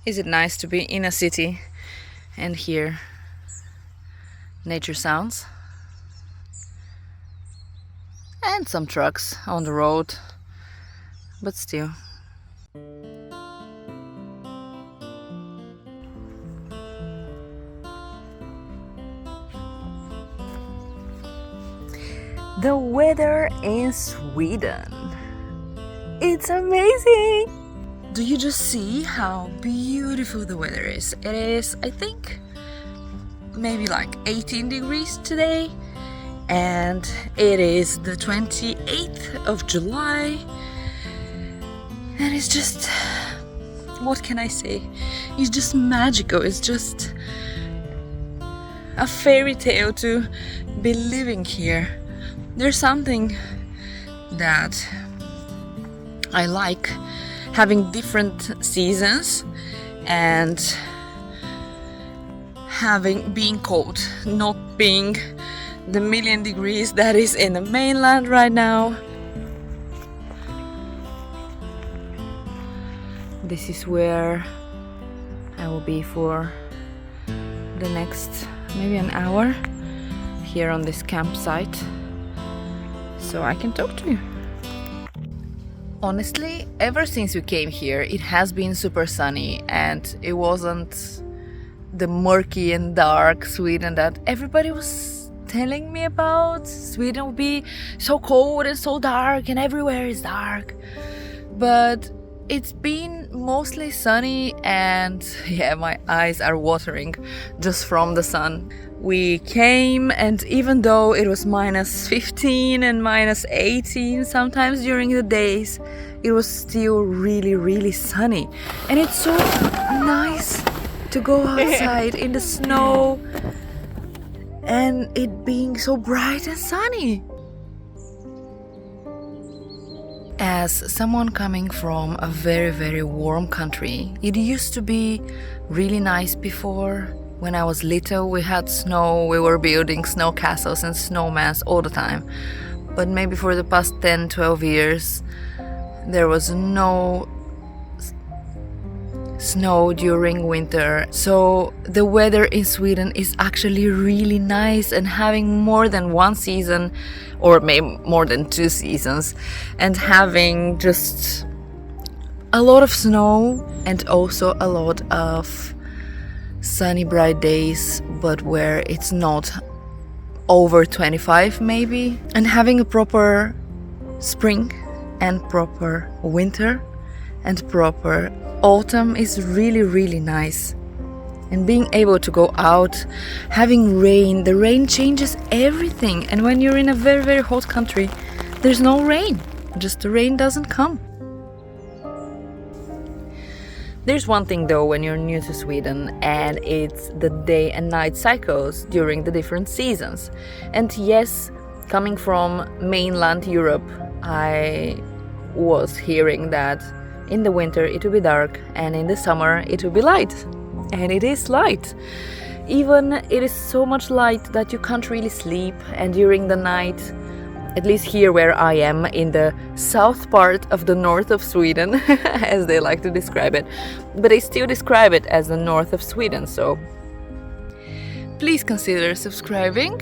Is it nice to be in a city and hear nature sounds? And some trucks on the road, but still. The weather in Sweden. It's amazing! Do you just see how beautiful the weather is? It is, I think, maybe like 18 degrees today, and it is the 28th of July, and it's just, what can I say? It's just magical. It's just a fairy tale to be living here. There's something that I like, having different seasons and being cold, not being the million degrees that is in the mainland right now. This is where I will be for the next maybe an hour, here on this campsite, so I can talk to you. Honestly, ever since we came here, it has been super sunny, and it wasn't the murky and dark Sweden that everybody was telling me about. Sweden will be so cold and so dark and everywhere is dark. But it's been mostly sunny, and yeah, my eyes are watering just from the sun. We came, and even though it was minus 15 and minus 18 sometimes during the days, it was still really sunny. And it's so nice to go outside in the snow and it being so bright and sunny. As someone coming from a very warm country, it used to be really nice before. When I was little, we had snow, we were building snow castles and snowmans all the time. But maybe for the past 10-12 years, there was no snow during winter. So the weather in Sweden is actually really nice, and having more than one season, or maybe more than 2 seasons, and having just a lot of snow and also a lot of sunny bright days, but where it's not over 25 maybe, and having a proper spring and proper winter and proper autumn is really nice. And being able to go out, having rain, the rain changes everything. And when you're in a very hot country, there's no rain, just the rain doesn't come. There's one thing though when you're new to Sweden, and it's the day and night cycles during the different seasons. And yes, coming from mainland Europe, I was hearing that in the winter it will be dark and in the summer it will be light. And it is light. Even it is so much light that you can't really sleep, and during the night, at least here where I am in the south part of the north of Sweden, as they like to describe it, but they still describe it as the north of Sweden, so please consider subscribing.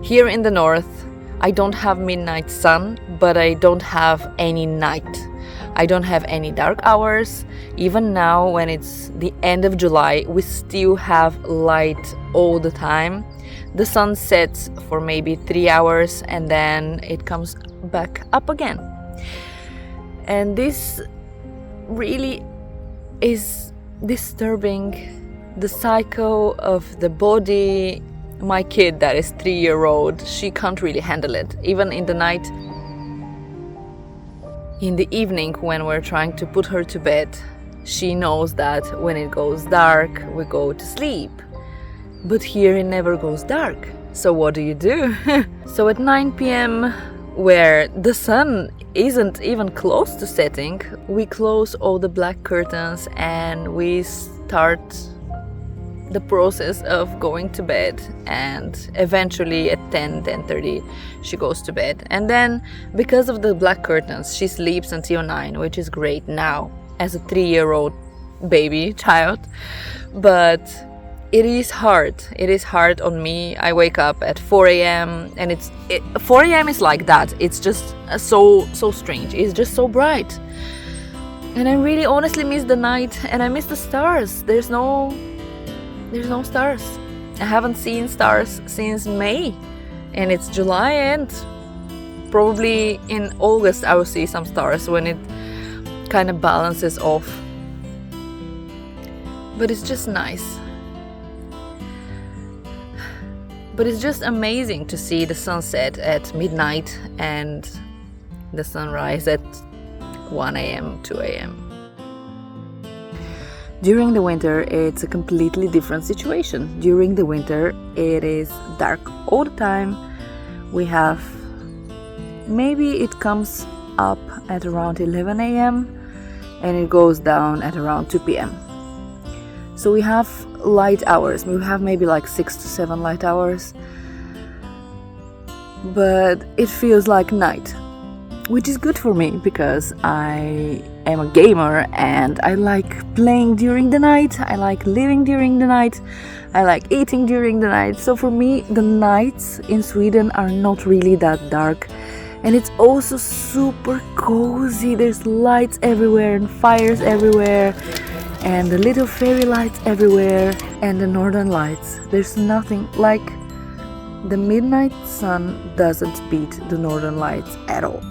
Here in the north, I don't have midnight sun, but I don't have any night. I don't have any dark hours. Even now, when it's the end of July, we still have light all the time. The sun sets for maybe 3 hours and then it comes back up again. And this really is disturbing the cycle of the body. My kid that is 3-year-old, she can't really handle it. Even in the night, in the evening when we're trying to put her to bed, she knows that when it goes dark, we go to sleep. But here it never goes dark. So what do? So at 9 p.m, where the sun isn't even close to setting, we close all the black curtains and we start the process of going to bed, and eventually at 10:30 she goes to bed. And then because of the black curtains she sleeps until 9, which is great now as a 3-year-old baby child, but it is hard. It is hard on me. I wake up at 4 a.m. and 4 a.m. is like that. It's just so strange. It's just so bright. And I really honestly miss the night, and I miss the stars. There's no stars. I haven't seen stars since May, and it's July, and probably in August I will see some stars when it kind of balances off. But it's just nice. But it's just amazing to see the sunset at midnight and the sunrise at 1 a.m., 2 a.m. During the winter, it's a completely different situation. During the winter, it is dark all the time. Maybe it comes up at around 11 a.m. and it goes down at around 2 p.m. So we have light hours. We have maybe like 6 to 7 light hours. But it feels like night, which is good for me because I am a gamer and I like playing during the night. I like living during the night. I like eating during the night. So for me, the nights in Sweden are not really that dark. And it's also super cozy. There's lights everywhere and fires everywhere. And the little fairy lights everywhere. And the northern lights. There's nothing like... The midnight sun doesn't beat the northern lights at all.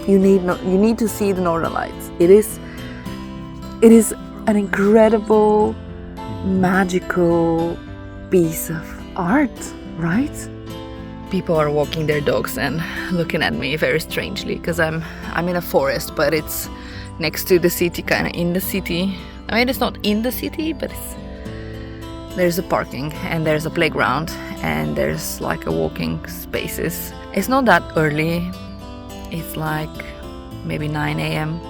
You need to see the northern lights. It is an incredible, magical piece of art, right? People are walking their dogs and looking at me very strangely because I'm in a forest, but it's next to the city, kind of in the city. I mean, it's not in the city, but there's a parking and there's a playground and there's like a walking spaces. It's not that early. It's like maybe 9 a.m.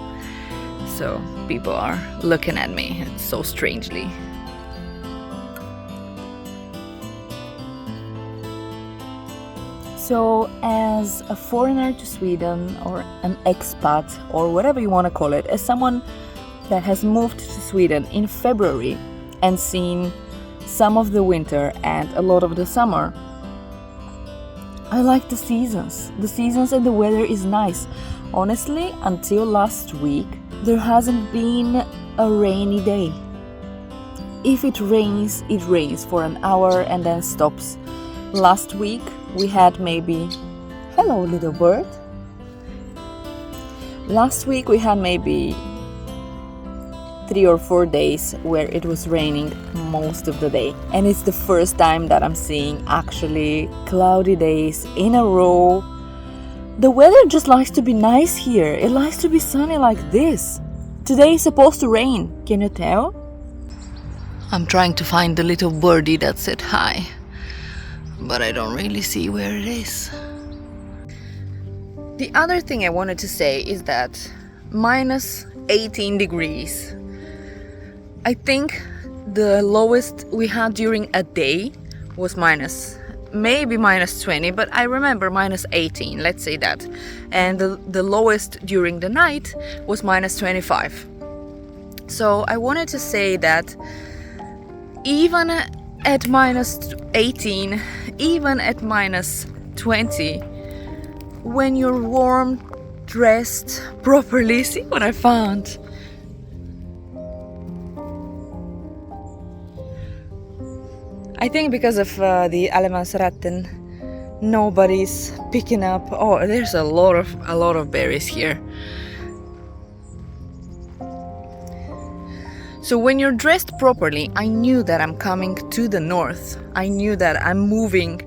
So people are looking at me so strangely. So as a foreigner to Sweden, or an expat, or whatever you want to call it, as someone that has moved to Sweden in February and seen some of the winter and a lot of the summer, I like the seasons. The seasons and the weather is nice. Honestly, until last week, there hasn't been a rainy day. If it rains for an hour and then stops. Last week, we had maybe... Hello, little bird. Last week, we had maybe 3 or 4 days where it was raining most of the day. And it's the first time that I'm seeing actually cloudy days in a row. The weather just likes to be nice here. It likes to be sunny like this. Today is supposed to rain. Can you tell? I'm trying to find the little birdie that said hi, but I don't really see where it is. The other thing I wanted to say is that minus 18 degrees. I think the lowest we had during a day was maybe minus 20, but I remember minus 18, let's say that. And the lowest during the night was minus 25. So I wanted to say that even at minus 18, even at minus 20, when you're warm, dressed properly, see what I found? I think because of the Allemansrätten, nobody's picking up. Oh, there's a lot of berries here. So when you're dressed properly, I knew that I'm coming to the north. I knew that I'm moving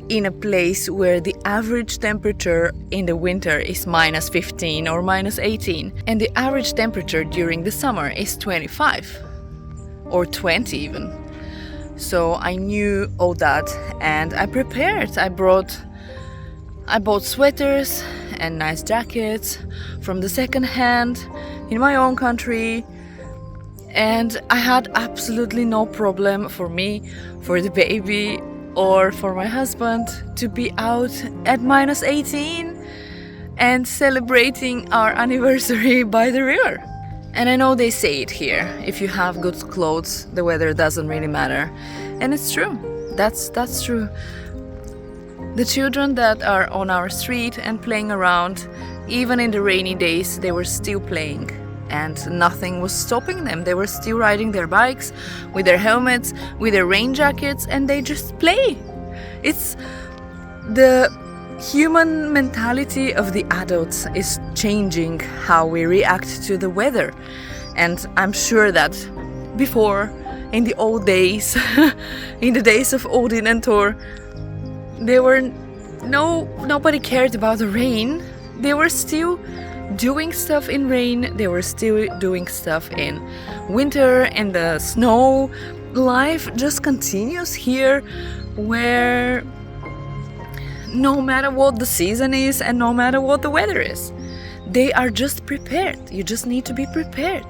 in a place where the average temperature in the winter is minus 15 or minus 18, and the average temperature during the summer is 25 or 20 even. So I knew all that and I prepared. I bought sweaters and nice jackets from the second hand in my own country, and I had absolutely no problem for me, for the baby, or for my husband to be out at minus 18 and celebrating our anniversary by the river. And I know they say it here, if you have good clothes, the weather doesn't really matter. And it's true. That's true. The children that are on our street and playing around, even in the rainy days, they were still playing. And nothing was stopping them. They were still riding their bikes with their helmets, with their rain jackets, and they just play. It's the human mentality of the adults is changing how we react to the weather. And I'm sure that before, in the old days, in the days of Odin and Thor, nobody cared about the rain. They were still doing stuff in rain, they were still doing stuff in winter and the snow. Life just continues here, where no matter what the season is and no matter what the weather is, they are just prepared. You just need to be prepared.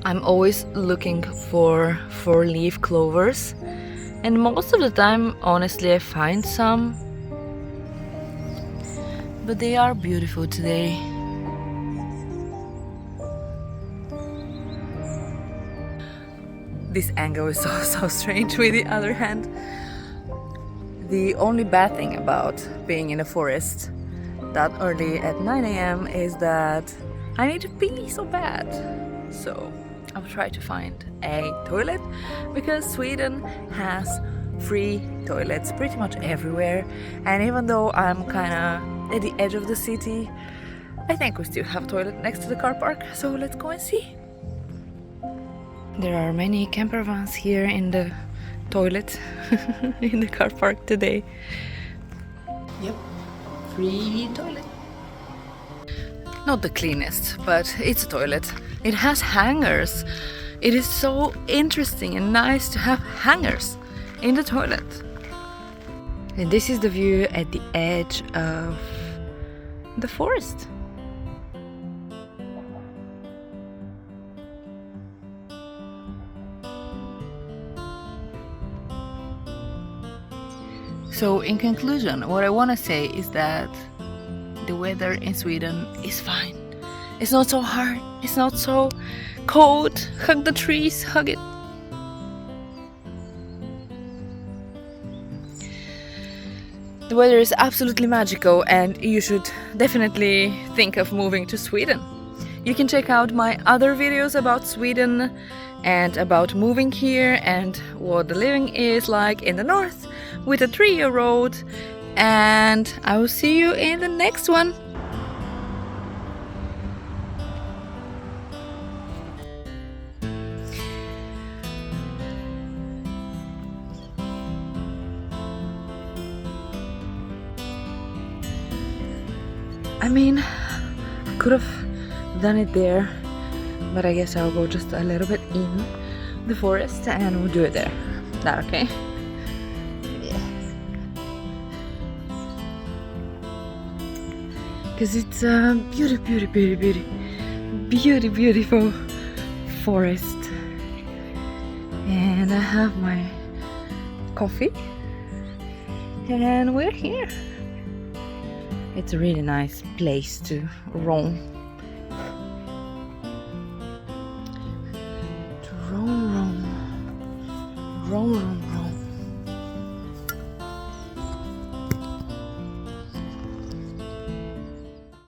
I'm always looking for four-leaf clovers, and most of the time, honestly, I find some, but they are beautiful today. This angle is so strange. With the other hand, the only bad thing about being in a forest that early at 9 a.m. is that I need to pee so bad. So I'll try to find a toilet, because Sweden has free toilets pretty much everywhere. And even though I'm kind of at the edge of the city, I think we still have a toilet next to the car park. So let's go and see. There are many camper vans here in the toilet in the car park today. Yep, free toilet. Not the cleanest, but it's a toilet. It has hangers. It is so interesting and nice to have hangers in the toilet. And this is the view at the edge of the forest. So in conclusion, what I want to say is that the weather in Sweden is fine. It's not so hard, it's not so cold. Hug the trees, hug it. The weather is absolutely magical, and you should definitely think of moving to Sweden. You can check out my other videos about Sweden and about moving here and what the living is like in the north with a 3-year-old. And I will see you in the next one. I mean, I could have done it there, but I guess I'll go just a little bit in the forest and we'll do it there. Is that okay? Yeah. Because it's a beautiful forest. And I have my coffee and we're here. It's a really nice place to roam. To roam.